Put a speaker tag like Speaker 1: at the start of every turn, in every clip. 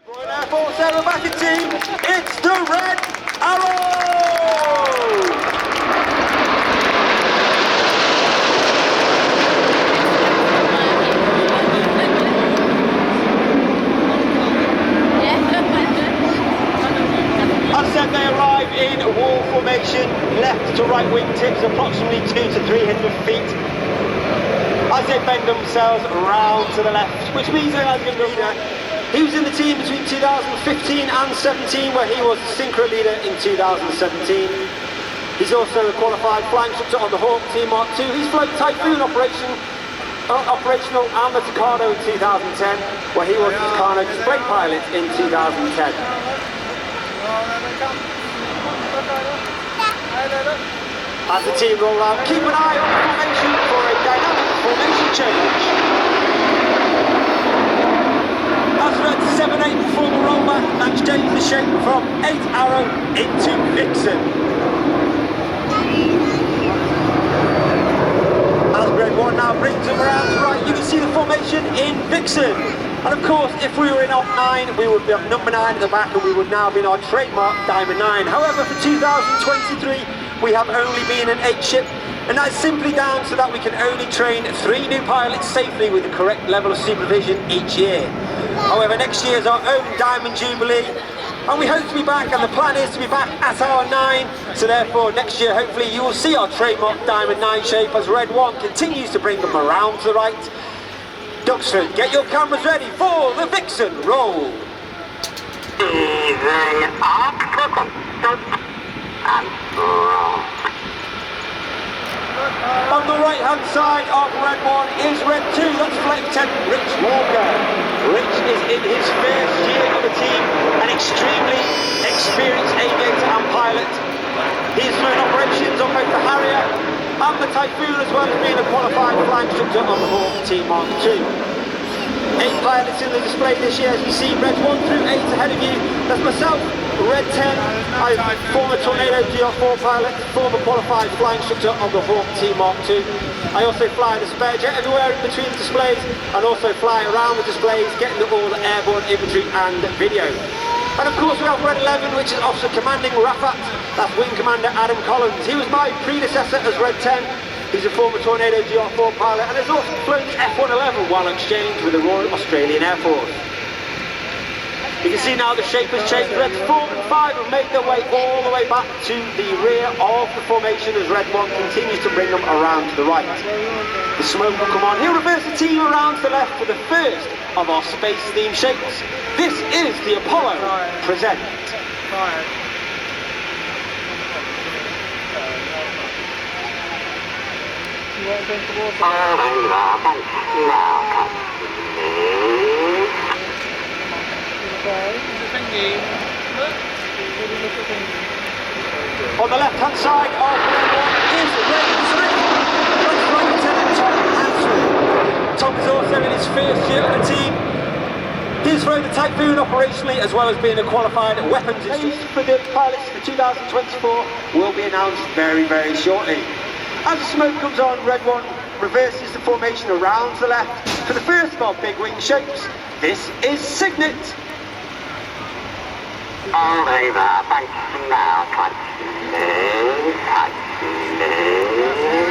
Speaker 1: Royal Air Force Aerobatic Team, it's the Red Arrow! As said, they arrive in wall formation, left to right wingtips, approximately 200 to 300 feet. As they bend themselves round to the left, which means they are going to leader. He was in the team between 2015 and 17, where he was the synchro leader in 2017. He's also a qualified flying instructor on the Hawk Team Mark II. He's flown Typhoon operational and the Tucano in 2010, where he was the Tucano display pilot in 2010. As the team roll out, keep an eye on the formation for a dynamic formation change. As Red 7-8 perform a rollback and change the shape from 8 Arrow into Vixen. As Red 1 now brings them around to right, you can see the formation in Vixen. And of course, if we were in Op 9, we would be on number 9 at the back and we would now be in our trademark Diamond 9. However, for 2023, we have only been an 8 ship, and that's simply down so that we can only train 3 new pilots safely with the correct level of supervision each year. However, next year is our own Diamond Jubilee, and we hope to be back, and the plan is to be back at our 9, so therefore next year hopefully you will see our trademark Diamond 9 shape as Red 1 continues to bring them around to the right. Duxford, get your cameras ready for the Vixen roll.
Speaker 2: Even up, and roll.
Speaker 1: On the right hand side of Red 1 is Red 2, that's Flight Lieutenant Rich Walker. Rich is in his first year of the team, an extremely experienced aviator and pilot. He's flown operations on both the Harrier and the Typhoon, as well as being a qualified flying instructor on the Hawk Team Mark II. 8 pilots in the display this year, as you see Red 1 through 8 ahead of you. That's myself, Red 10, I'm former Tornado GR4 pilot, former qualified flying instructor on the Hawk Team Mark II. I also fly the spare jet everywhere in between the displays, and also fly around the displays, getting all the airborne imagery and video. And of course we have Red 11, which is Officer Commanding Rafat. That's Wing Commander Adam Collins. He was my predecessor as Red 10. He's a former Tornado GR4 pilot and has also flown the F111 while exchanged with the Royal Australian Air Force. You can see now the shape has changed. Reds 4 and 5 have made their way all the way back to the rear of the formation as Red 1 continues to bring them around to the right. The smoke will come on. He'll reverse the team around to the left for the first of our space-themed shapes. This is the Apollo Present. On the left-hand side of Red 1 is Red 3. That's Flight Lieutenant Tom Hanson. Tom is also in his first year on the team. He's flown the Typhoon operationally, as well as being a qualified weapons instructor. For the pilots for 2024 will be announced very, very shortly. As the smoke comes on, Red 1 reverses the formation around to the left for the first of our big wing shapes. This is Signet.
Speaker 2: All over, thanks now,
Speaker 3: Here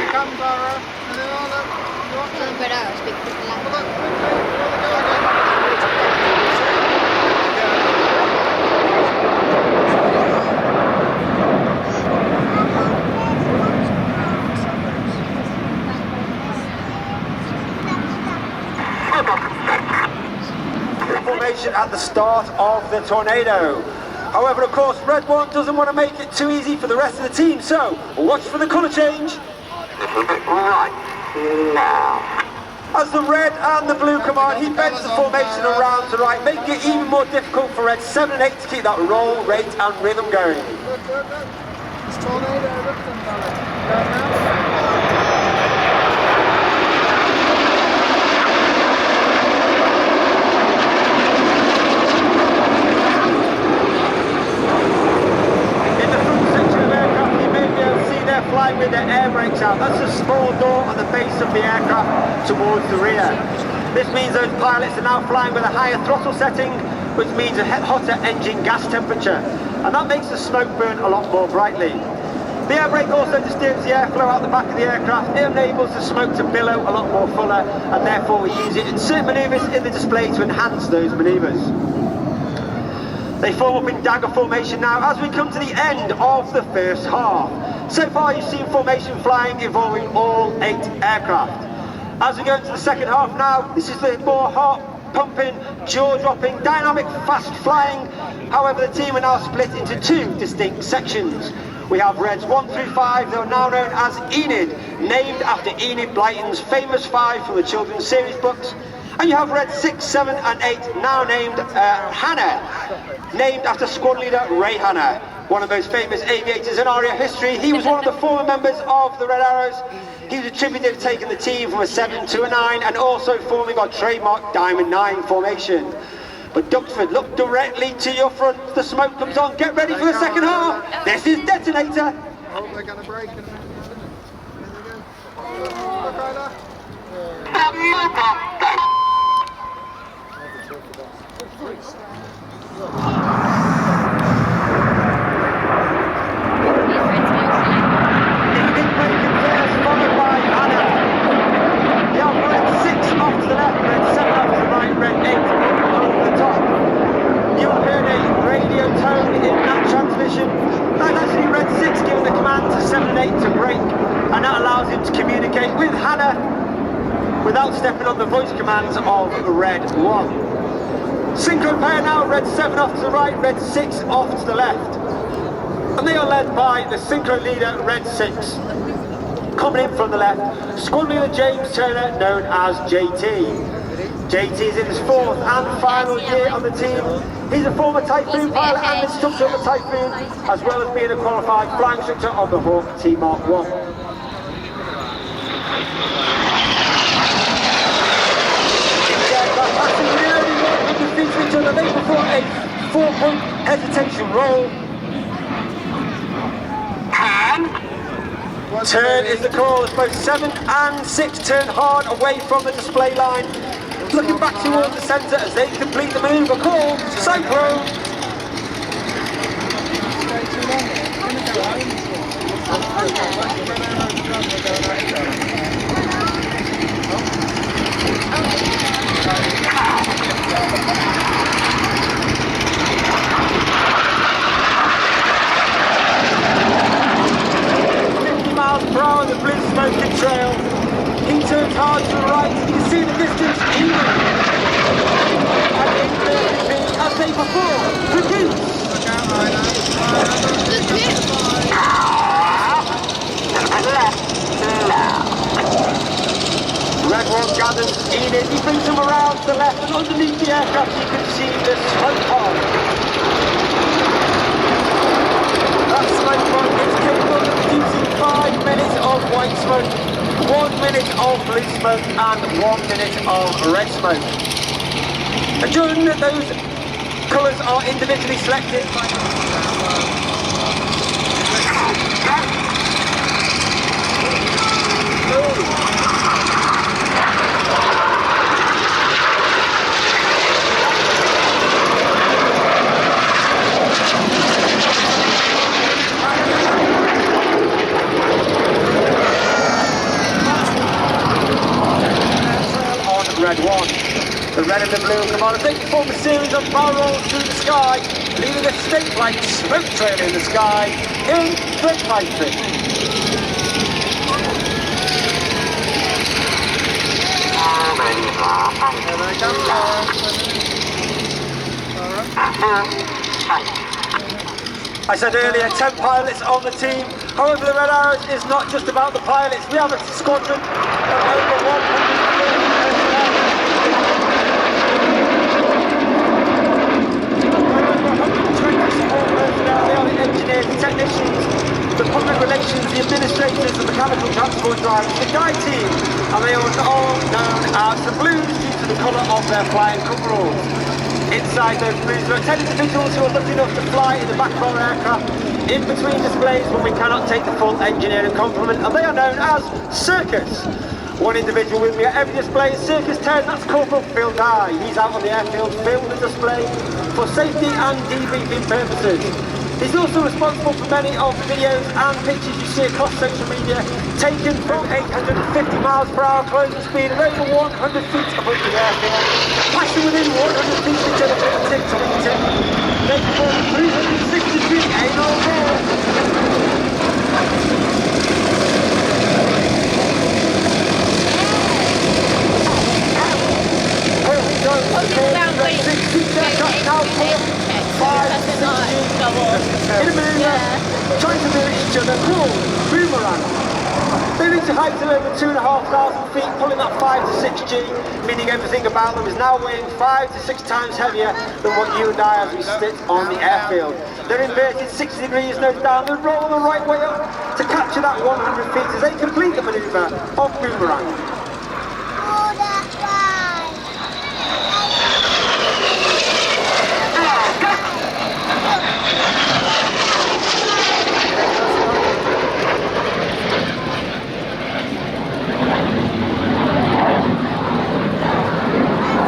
Speaker 3: he comes, Lara.
Speaker 4: Red Arrow, speak to the left.
Speaker 1: Formation at the start of the Tornado. However, of course, Red 1 doesn't want to make it too easy for the rest of the team, so watch for the colour change.
Speaker 2: Right now.
Speaker 1: As the red and the blue come on, he bends the formation around to right, making it even more difficult for Red 7 and 8 to keep that roll, rate and rhythm going.
Speaker 3: It's Tornado, look at them, darling.
Speaker 1: Flying with their air brakes out. That's a small door on the base of the aircraft towards the rear. This means those pilots are now flying with a higher throttle setting which means a hotter engine gas temperature, and that makes the smoke burn a lot more brightly. The air brake also disturbs the airflow out the back of the aircraft. It enables the smoke to billow a lot more fuller, and therefore we use it in certain manoeuvres in the display to enhance those manoeuvres. They form up in dagger formation now as we come to the end of the first half. So far you've seen formation flying involving all 8 aircraft. As we go into the second half now, this is the more heart-pumping, jaw-dropping, dynamic, fast flying. However, the team are now split into 2 distinct sections. We have Reds 1 through 5, they are now known as Enid, named after Enid Blyton's famous 5 from the children's series books. And you have Reds 6, 7 and 8, now named Hannah, named after squad leader Ray Hannah, one of the most famous aviators in ARIA history. He was one of the former members of the Red Arrows. He was attributed to taking the team from a 7 to a 9 and also forming our trademark Diamond 9 formation. But Duxford, look directly to your front. The smoke comes on. Get ready for the second half. This is Detonator.
Speaker 3: Oh, they're going to break in a minute. Here they go. Look, Ryder.
Speaker 1: Without stepping on the voice commands of Red 1. Synchro pair now, Red 7 off to the right, Red 6 off to the left. And they are led by the synchro leader, Red 6. Coming in from the left, squad leader James Turner, known as JT. JT is in his 4th and final year on the team. He's a former Typhoon pilot and instructor of the Typhoon, as well as being a qualified flying instructor of the Hawk T-Mark 1. They perform a 4-point hesitation roll. Turn is the call as both 7 and 6 turn hard away from the display line, looking back towards the centre as they complete the manoeuvre called Cyclone. The blue smoking trail. He turns hard to the right. You can see the distance even. And as they perform, produce. Red 1 gathers Enid. He brings them around to the left, and underneath the aircraft you can see the smoke pond. That smoke pond is capable of producing 5 minutes of white smoke, 1 minute of blue smoke and 1 minute of red smoke. Ensuring that those colours are individually selected. Red 1. The red and the blue come on as they perform a series of power rolls through the sky, leaving a snake-like smoke trail in the sky in the Typhoon.
Speaker 3: Here they come,
Speaker 1: I said earlier, 10 pilots on the team. However, the Red Arrows is not just about the pilots. We have a squadron of over 100 engineers, the technicians, the public relations, the administrators, the mechanical transport drivers, the guide team, and they are all known as the Blues due to the colour of their flying coveralls. Inside those Blues there are 10 individuals who are lucky enough to fly in the back of our aircraft in between displays when we cannot take the full engineering complement, and they are known as Circus. One individual with me at every display is Circus 10, that's Corporal Phil Dye. He's out on the airfield filming the display for safety and debriefing purposes. He's also responsible for many of the videos and pictures you see across social media, taken from 850 miles per hour closing speed at over 100 feet above the airfield, passing within 100 feet of each other from tip to tip, making more than 360 feet anal roll. In a maneuver, trying to mirror each other, called boomerang. They reach a height of over 2,500 feet, pulling that 5 to 6G, meaning everything about them is now weighing 5 to 6 times heavier than what you and I as we sit on the airfield. They're inverted 60 degrees nose down, they roll the right way up to capture that 100 feet as they complete the maneuver of boomerang.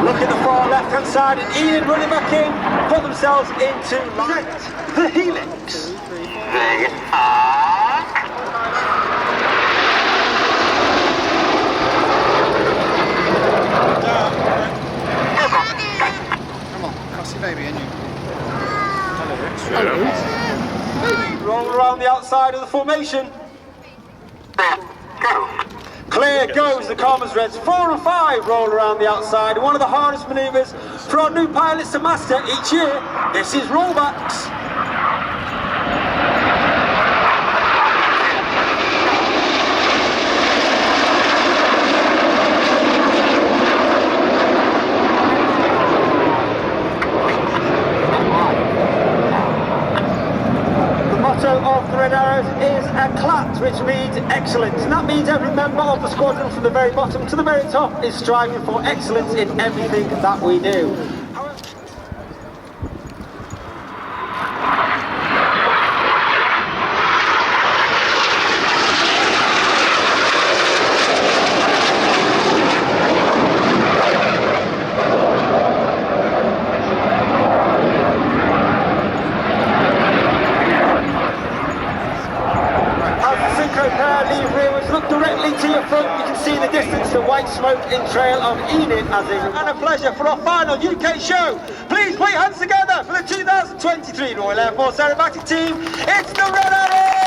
Speaker 1: Look at the far left-hand side, and Ian running back in, put themselves into line. The Helix.
Speaker 3: Come on, Cassie baby, and you.
Speaker 1: Roll around the outside of the formation. Clear goes the Commerce Reds. 4 and 5 roll around the outside. One of the hardest manoeuvres for our new pilots to master each year. This is rollbacks. The motto of the Red Arrows is ECLAT, which means excellence, and that means every member of the squadron from the very bottom to the very top is striving for excellence in everything that we do. Look directly to your front, you can see in the distance the white smoke in trail of Enid as is. And a pleasure for our final UK show. Please put your hands together for the 2023 Royal Air Force Aerobatic Team. It's the Red Arrows!